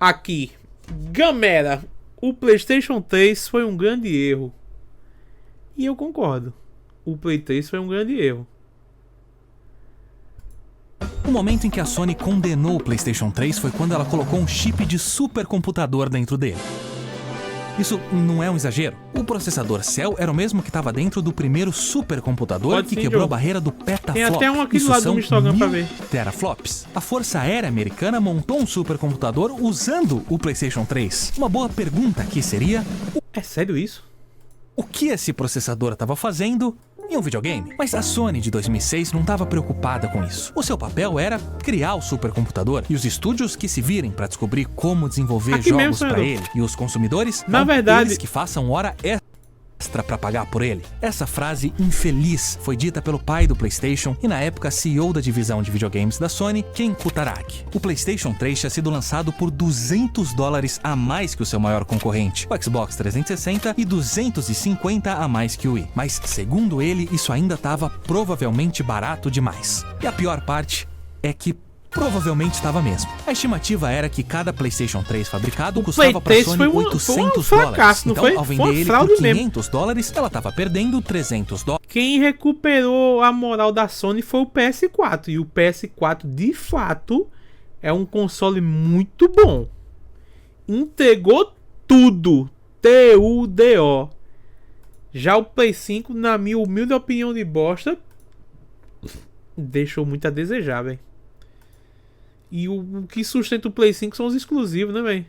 Aqui, Gamera, o PlayStation 3 foi um grande erro. E eu concordo. O Play 3 foi um grande erro. O momento em que a Sony condenou o PlayStation 3 foi quando ela colocou um chip de supercomputador dentro dele. Isso não é um exagero. O processador Cell era o mesmo que estava dentro do primeiro supercomputador que quebrou a barreira do petaflop. Tem até um aqui do lado do Instagram pra ver. Teraflops. A Força Aérea Americana montou um supercomputador usando o PlayStation 3. Uma boa pergunta aqui seria: é sério isso? O que esse processador estava fazendo em um videogame? Mas a Sony de 2006 não estava preocupada com isso. O seu papel era criar o supercomputador e os estúdios que se virem para descobrir como desenvolver jogos para ele. E os consumidores, na verdade, eles que façam hora extra para pagar por ele. Essa frase infeliz foi dita pelo pai do PlayStation e na época CEO da divisão de videogames da Sony, Ken Kutaragi. O PlayStation 3 tinha sido lançado por $200 a mais que o seu maior concorrente, o Xbox 360, e 250 a mais que o Wii. Mas, segundo ele, isso ainda estava provavelmente barato demais. E a pior parte é que provavelmente estava mesmo. A estimativa era que cada PlayStation 3 fabricado custava para a Sony $800. Então, ao vender ele por $500, ela estava perdendo $300. Quem recuperou a moral da Sony foi o PS4. E o PS4, de fato, é um console muito bom. Entregou tudo. TUDO. Já o Play 5, na minha humilde opinião de bosta, deixou muito a desejar, velho. E o que sustenta o Play 5 são os exclusivos, né, velho?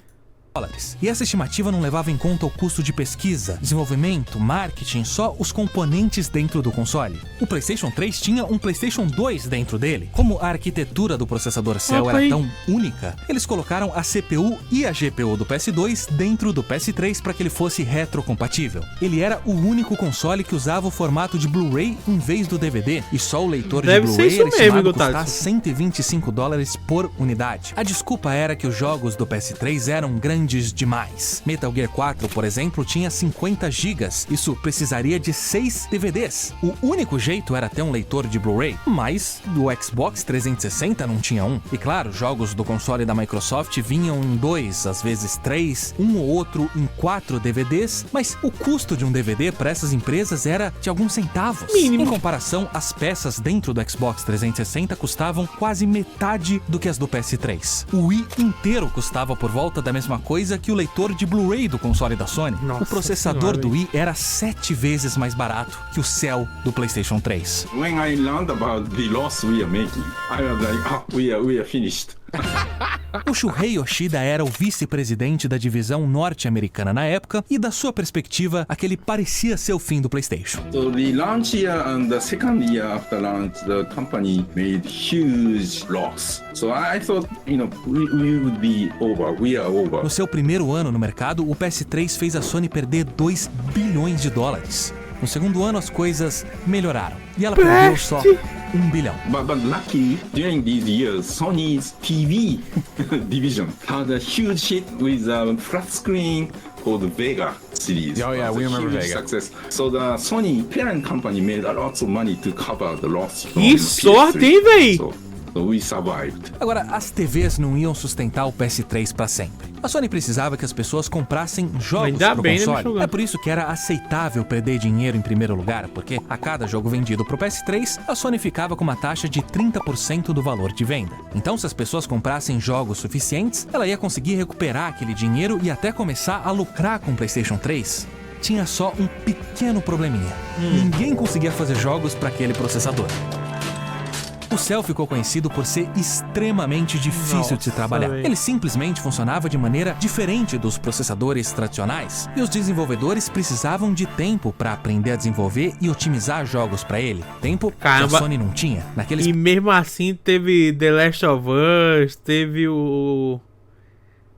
E essa estimativa não levava em conta o custo de pesquisa, desenvolvimento, marketing, só os componentes dentro do console. O PlayStation 3 tinha um PlayStation 2 dentro dele. Como a arquitetura do processador Cell era tão única, eles colocaram a CPU e a GPU do PS2 dentro do PS3 para que ele fosse retrocompatível. Ele era o único console que usava o formato de Blu-ray em vez do DVD, e só o leitor de Blu-ray era estimado custar $125 por unidade. A desculpa era que os jogos do PS3 eram grandes demais. Metal Gear 4, por exemplo, tinha 50 GB. Isso precisaria de 6 DVDs. O único jeito era ter um leitor de Blu-ray, mas do Xbox 360 não tinha um. E claro, jogos do console da Microsoft vinham em 2, às vezes 3, um ou outro em 4 DVDs, mas o custo de um DVD para essas empresas era de alguns centavos. Mínimo. Em comparação, as peças dentro do Xbox 360 custavam quase metade do que as do PS3. O Wii inteiro custava por volta da mesma coisa que o leitor de Blu-ray do console da Sony. Nossa, o processador do Wii era 7 vezes mais barato que o Cell do PlayStation 3. When I learned about the loss we are making, I was like, we are finished. O Shuhei Yoshida era o vice-presidente da divisão norte-americana na época, e da sua perspectiva, aquele parecia ser o fim do PlayStation. So the launch year and the second year after launch, the company made huge loss. So I thought, we would be over. We are over. No seu primeiro ano no mercado, o PS3 fez a Sony perder $2 bilhões. No segundo ano, as coisas melhoraram e ela perdeu só $1 bilhão. But luckily, during these years, Sony's TV division had a huge hit with a flat screen called Vega series. Oh yeah, we remember Vega. Success. So the Sony parent company made a lot of money to cover the loss. Que sorte, hein, véi? So we survived. Agora, as TVs não iam sustentar o PS3 para sempre. A Sony precisava que as pessoas comprassem jogos pro console. É por isso que era aceitável perder dinheiro em primeiro lugar, porque a cada jogo vendido pro PS3, a Sony ficava com uma taxa de 30% do valor de venda. Então, se as pessoas comprassem jogos suficientes, ela ia conseguir recuperar aquele dinheiro e até começar a lucrar com o PlayStation 3. Tinha só um pequeno probleminha. Ninguém conseguia fazer jogos para aquele processador. O Cell ficou conhecido por ser extremamente difícil de se trabalhar. Ele simplesmente funcionava de maneira diferente dos processadores tradicionais, e os desenvolvedores precisavam de tempo para aprender a desenvolver e otimizar jogos para ele. Tempo que a Sony não tinha. E mesmo assim teve The Last of Us, teve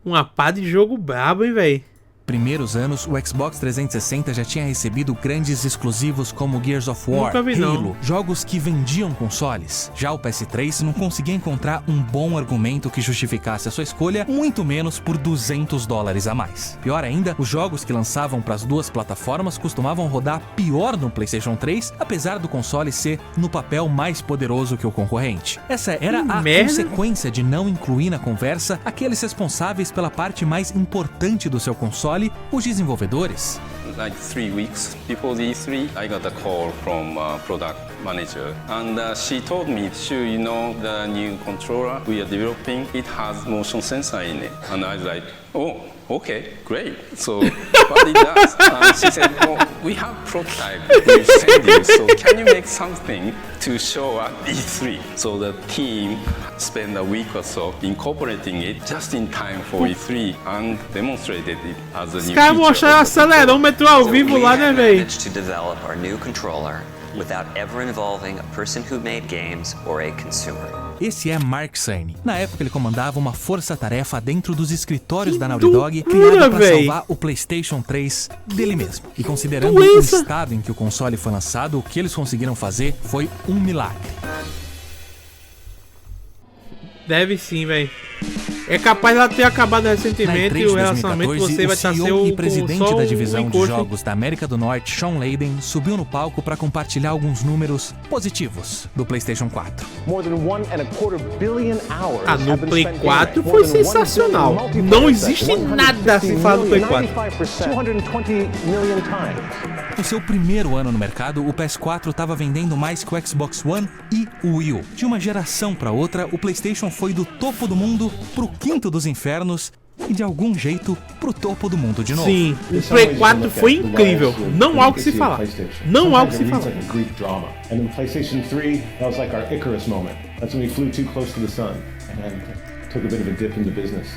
uma pá de jogo brabo, hein, velho? primeiros anos, o Xbox 360 já tinha recebido grandes exclusivos como Gears of War, Nunca vi, não. Halo, jogos que vendiam consoles. Já o PS3 não conseguia encontrar um bom argumento que justificasse a sua escolha, muito menos por $200 a mais. Pior ainda, os jogos que lançavam para as duas plataformas costumavam rodar pior no PlayStation 3, apesar do console ser no papel mais poderoso que o concorrente. Essa era a consequência de não incluir na conversa aqueles responsáveis pela parte mais importante do seu console, os desenvolvedores. Like 3 weeks before the E3, I got a call from product manager, and she told me, "Sure, you know the new controller we are developing, it has motion sensor in it." And I was like, "Oh, okay, great. So what it does?" And she said, "Oh, we have prototype we send you. So can you make something to show at E3?" So the team spent a week or so incorporating it just in time for E3 and demonstrated it as a new Os caras feature. mostraram acelerômetro ao vivo lá, né, véi? To develop our new controller without ever involving a person who made games or a consumer. Esse é Mark Cerny. Na época ele comandava uma força-tarefa dentro dos escritórios Que da Naughty Dog, loucura, criada para véi. salvar o PlayStation 3 dele mesmo. E considerando doença. o estado em que o console foi lançado, o que eles conseguiram fazer foi um milagre. Deve sim, velho. É capaz de ela ter acabado Na recentemente E3 e o de relacionamento 2014, você vai o estar CEO seu e presidente só da o divisão de encosto. jogos da América do Norte, Sean Layden, subiu no palco para compartilhar alguns números positivos do PlayStation 4. More than 1.25 billion hours Ah, no have been Play spent 4 gaming. foi More than 1 sensacional. billion multiplayer Não sessions, existe nada assim falado do Play 4. 95%, 220 million times. No seu primeiro ano no mercado, o PS4 estava vendendo mais que o Xbox One e o Wii U. De uma geração para outra, o PlayStation foi do topo do mundo pro quinto dos infernos e de algum jeito pro topo do mundo de novo. Sim, o Play 4 foi incrível. Não há o que se falar. Não há o que se falar. Like a Greek drama. And then PlayStation 3, that was like our Icarus moment. That's when we flew too close to the sun and took a bit of a dip in the business,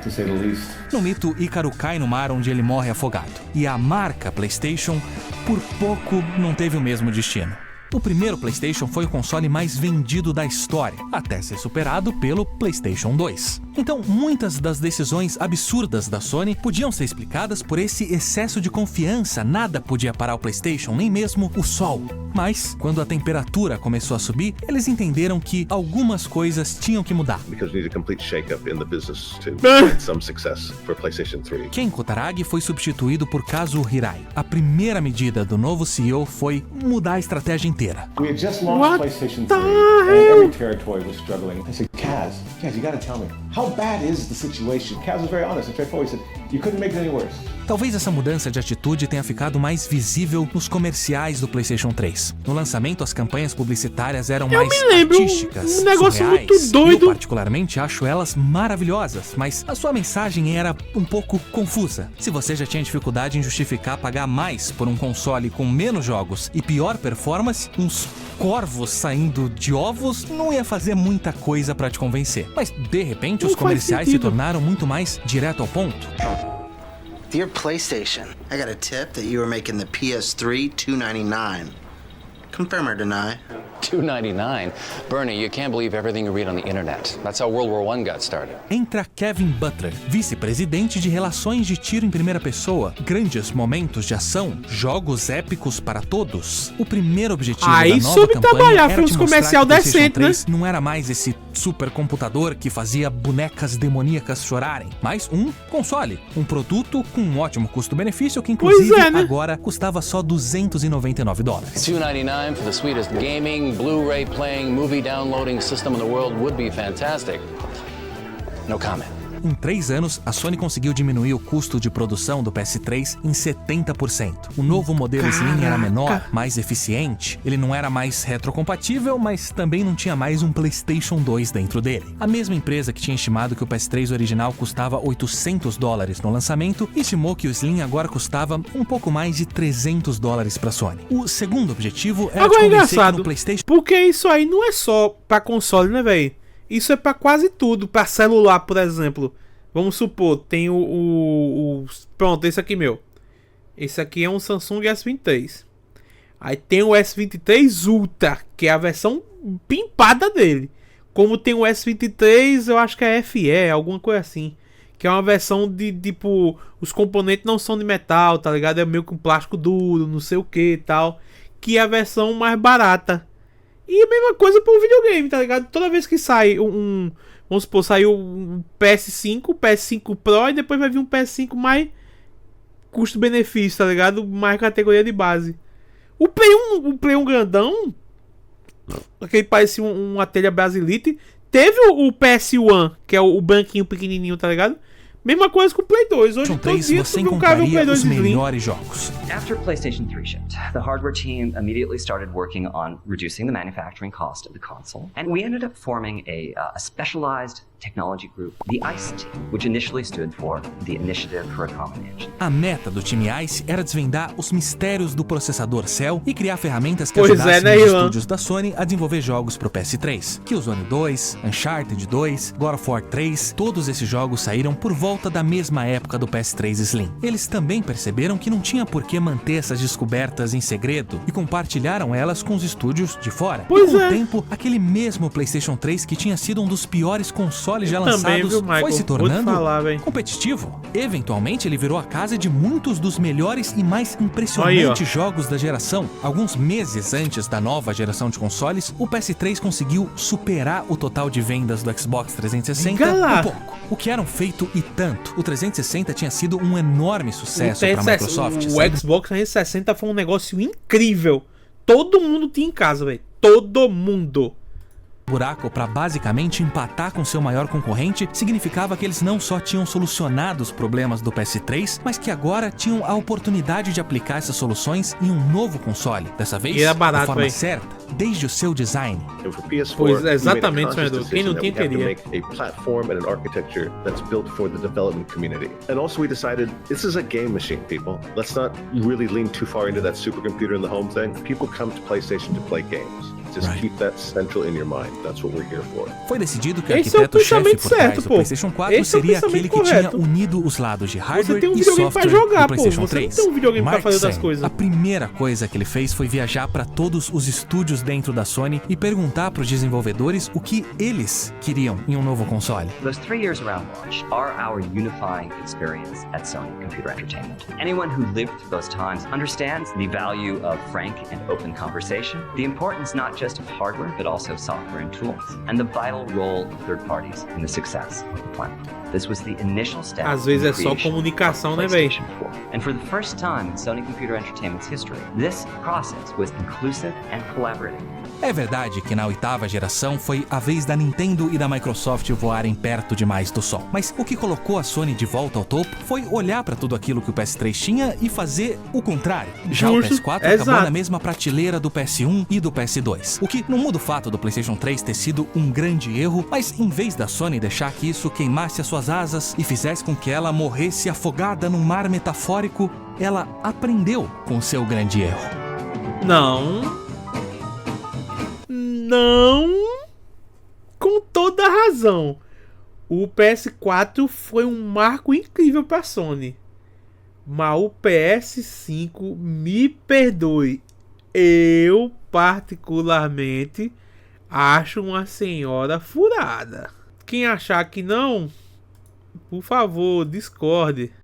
to say the least. No mito, Ícaro cai no mar onde ele morre afogado. E a marca PlayStation, por pouco, não teve o mesmo destino. O primeiro PlayStation foi o console mais vendido da história, até ser superado pelo PlayStation 2. Então, muitas das decisões absurdas da Sony podiam ser explicadas por esse excesso de confiança. Nada podia parar o PlayStation, nem mesmo o sol. Mas, quando a temperatura começou a subir, eles entenderam que algumas coisas tinham que mudar. Because we need a complete shake-up in the business to find some success for PlayStation 3. Ken Kutaragi foi substituído por Kazuo Hirai. A primeira medida do novo CEO foi mudar a estratégia inteira. We had just launched What PlayStation the 3 hell? and every territory was struggling. I said, Kaz, you gotta tell me, how bad is the situation? Kaz was very honest and straightforward. He said, you couldn't make it any worse. Talvez essa mudança de atitude tenha ficado mais visível nos comerciais do PlayStation 3. No lançamento, as campanhas publicitárias eram mais me lembro, artísticas, um negócio surreais. muito doido. Eu particularmente acho elas maravilhosas, mas a sua mensagem era um pouco confusa. Se você já tinha dificuldade em justificar pagar mais por um console com menos jogos e pior performance, uns corvos saindo de ovos não ia fazer muita coisa pra te convencer. Mas de repente, Não os faz comerciais se sentido. tornaram muito mais direto ao ponto. Dear PlayStation, I got a tip that you were making the PS3 $299. Confirm or deny? $2.99? Bernie, you can't believe everything you read on the internet. That's how World War I got started. Entra Kevin Butler, vice-presidente de relações de tiro em primeira pessoa, grandes momentos de ação, jogos épicos para todos. O primeiro objetivo Aí da nova soube campanha trabalhar, era foi uns te mostrar comercial que o PlayStation decente, né? 3 não era mais esse supercomputador que fazia bonecas demoníacas chorarem, mas um console, um produto com um ótimo custo-benefício que inclusive é, né? agora custava só $299. $2.99 for the sweetest gaming, Blu-ray playing, movie downloading system in the world would be fantastic. No comment. Em 3 anos, a Sony conseguiu diminuir o custo de produção do PS3 em 70%. O novo modelo Slim era menor, mais eficiente, ele não era mais retrocompatível, mas também não tinha mais um PlayStation 2 dentro dele. A mesma empresa que tinha estimado que o PS3 original custava $800 no lançamento, estimou que o Slim agora custava um pouco mais de $300 para a Sony. O segundo objetivo era Agora é te convencer que engraçado, no PlayStation porque isso aí não é só pra console, né, velho? Isso é pra quase tudo. Pra celular, por exemplo. Vamos supor, tem pronto, esse aqui meu. Esse aqui é um Samsung S23. Aí tem o S23 Ultra, que é a versão pimpada dele. Como tem o S23, eu acho que é FE, alguma coisa assim. Que é uma versão de, tipo, os componentes não são de metal, tá ligado? É meio que um plástico duro, não sei o que e tal. Que é a versão mais barata. E a mesma coisa pro videogame, tá ligado? Toda vez que sai vamos supor, saiu um PS5 Pro e depois vai vir um PS5 mais custo-benefício, tá ligado? Mais categoria de base. O Play 1 grandão, aquele parece uma telha Brasilite, teve o PS1, que é o branquinho pequenininho, tá ligado? Mesma coisa com o Play 2. Hoje, todo dia, você tu vê um cara no Play encontraria 2 os Slim. melhores jogos. After PlayStation 3 shipped, the hardware team immediately started working on reducing the manufacturing cost of the console, and we ended up forming a specialized technology group, the ICE team, which initially stood for the Initiative for a Common Engine. A meta do time ICE era desvendar os mistérios do processador Cell e criar ferramentas que Pois ajudassem é, né, os Ivan? estúdios da Sony a desenvolver jogos pro PS3. Killzone 2, Uncharted 2, God of War 3, todos esses jogos saíram por volta da mesma época do PS3 Slim. Eles também perceberam que não tinha por que manter essas descobertas em segredo e compartilharam elas com os estúdios de fora. Pois e com é. o tempo, aquele mesmo PlayStation 3 que tinha sido um dos piores consoles já Também, lançados viu, Michael? foi se Vou te tornando falar, véi. competitivo. Eventualmente, ele virou a casa de muitos dos melhores e mais impressionantes jogos da geração. Alguns meses antes da nova geração de consoles, o PS3 conseguiu superar o total de vendas do Xbox 360 Diga lá. um pouco. O que era um feito e tanto. O 360 tinha sido um enorme sucesso para a Microsoft. O sabe? Xbox 360 foi um negócio incrível. Todo mundo tinha em casa, velho. Todo mundo. Buraco para basicamente empatar com seu maior concorrente significava que eles não só tinham solucionado os problemas do PS3, mas que agora tinham a oportunidade de aplicar essas soluções em um novo console. Dessa vez, E era barato, da forma véi. certa, desde o seu design. And for PS4, Pois, we made a exatamente, conscious Fernando. Quem decision não that we tinha, have to queria. make a platform and an architecture that's built for the development community. And also we decided this is a game machine, people. Let's not really lean too far into that supercomputer in the home thing. People come to PlayStation to play games. Just Right. keep that central in your mind. That's what we're here for. Foi decidido que o Esse é o arquiteto-chefe pensamento por trás certo, do pô. PlayStation 4 Esse é o seria pensamento aquele que correto. tinha unido os lados de Você hardware tem um e videogame software pra jogar, do pô. PlayStation Você 3. não tem um videogame pra Mark fazer outras Cerny. coisas. A primeira coisa que ele fez foi viajar para todos os estúdios dentro da Sony e perguntar para os desenvolvedores o que eles queriam em um novo console. Those 3 years around launch are our unifying experience at Sony Computer Entertainment. Anyone who lived through those times understands the value of frank and open conversation, the importance not just of hardware, but also software and tools, and the vital role of third parties in the success of the platform. This was the initial step Às vezes in é the só creation comunicação, of né, véi? PlayStation 4. And for the first time in Sony Computer Entertainment's history, this process was inclusive and collaborative. É verdade que na oitava geração foi a vez da Nintendo e da Microsoft voarem perto demais do sol. Mas o que colocou a Sony de volta ao topo foi olhar para tudo aquilo que o PS3 tinha e fazer o contrário. Já o Justo, PS4 acabou exato. na mesma prateleira do PS1 e do PS2. O que não muda o fato do PlayStation 3 ter sido um grande erro, mas em vez da Sony deixar que isso queimasse as suas asas e fizesse com que ela morresse afogada num mar metafórico, ela aprendeu com seu grande erro. Não. Com toda razão. O PS4 foi um marco incrível para Sony. Mas o PS5, me perdoe, eu particularmente acho uma senhora furada. Quem achar que não, por favor, discorde.